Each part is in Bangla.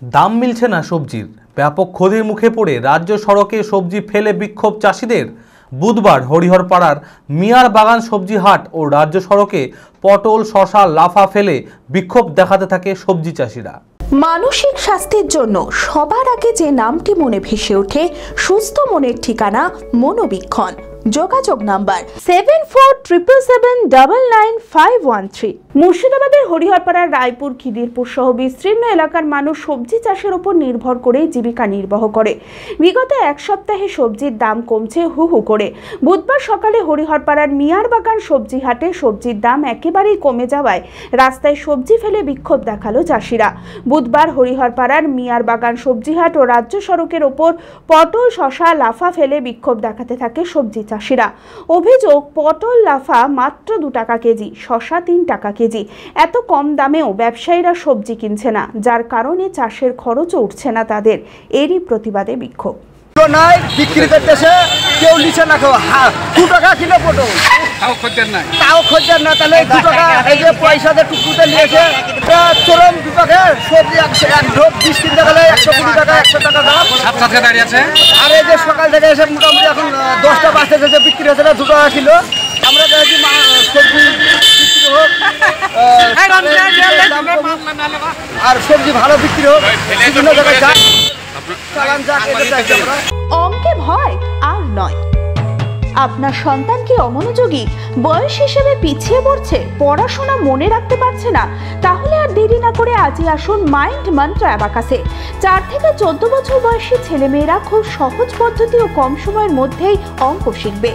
দাম মিলছে না সবজির, ব্যাপক ক্ষতির মুখে পড়ে রাজ্য সড়কে সবজি ফেলে বিক্ষোভ চাষিদের। বুধবার হরিহরপাড়ার মিয়ার বাগান সবজি হাট ও রাজ্য সড়কে পটল, শসা, লাফা ফেলে বিক্ষোভ দেখাতে থাকে সবজি চাষিরা। মানসিক স্বাস্থ্যের জন্য সবার আগে যে নামটি মনে ভেসে ওঠে, সুস্থ মনের ঠিকানা মনোবীক্ষণ। যোগাযোগ নাম্বার 7477799513। মুর্শিদাবাদের হরিহরপাড়ার রায়পুর, খিদিরপুর সহ বিস্তীর্ণ এলাকার মানুষ সবজি চাষের উপর নির্ভর করে জীবিকা নির্বাহ করে। বিগত এক সপ্তাহে সবজির দাম কমছে হু হু করে। বুধবার সকালে হরিহরপাড়ার মিয়ার বাগান সবজি হাটে সবজির দাম একেবারেই কমে যাওয়ায় রাস্তায় সবজি ফেলে বিক্ষোভ দেখালো চাষিরা। বুধবার হরিহরপাড়ার মিয়ার বাগান সবজি হাট ও রাজ্য সড়কের ওপর পটল, শসা, লাফা ফেলে বিক্ষোভ দেখাতে থাকে সবজি চাষিরা। অভিযোগ, পটল, লাফা মাত্র 2 টাকা কেজি, শসা 3 টাকা কেজি। এত কম দামেও ব্যবসায়ীরা সবজি কিনছে না, যার কারণে চাষের খরচও উঠছে না তাদের। এরই প্রতিবাদে বিক্ষোভ। বিক্রি করতেছে কেউ নিচে না, 2 টাকা কিলো পটল, তাও খদ্দের না। তাহলে 2 টাকা এই যে পয়সা দিয়ে টুকুতে নিয়েছে, চরম বিপাকে সবজি এক ঢোক 20 কিনতে গেলে 120 টাকা 100 টাকা দাম দাঁড়িয়ে আছে। আর এই যে সকাল থেকে এসে মোটামুটি এখন 10টা বাজতে গেছে, বিক্রি হচ্ছে না 2 টাকা কিলো। আমরা চাইছি সবজি বিক্রি হোক আর সবজি ভালো বিক্রি হোক, বিভিন্ন জায়গায় চালান যাক, এটা চাইছি আমরা। অঙ্কে ভয় আর নয়। আপনার সন্তান কি অমনোযোগী, বয়স হিসেবে পিছিয়ে পড়ছে, পড়াশোনা মনে রাখতে পারছে না? তাহলে আর দেরি না করে আজই আসুন মাইন্ড মন্ত্র অ্যাবাকাসে। 4 থেকে 14 বছর বয়সী ছেলেমেয়েরা খুব সহজ পদ্ধতি ও কম সময়ের মধ্যেই অঙ্ক শিখবে,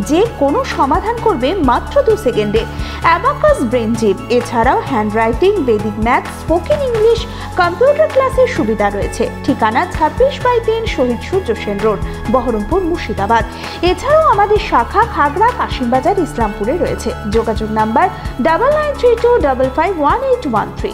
যে কোনো সমাধান করবে মাত্র 2 সেকেন্ডে। অ্যাবাকাস ব্রেন জিম, এছাড়াও handwriting, Vedic math, spoken English, computer ক্লাসের সুবিধা রয়েছে। ঠিকানা 26/3 শহীদ সূর্য সেন রোড, বহরমপুর, মুর্শিদাবাদ। এছাড়াও আমাদের শাখা খাগড়া, কাশিমবাজার, ইসলামপুরে রয়েছে। যোগাযোগ নাম্বার 9932551813।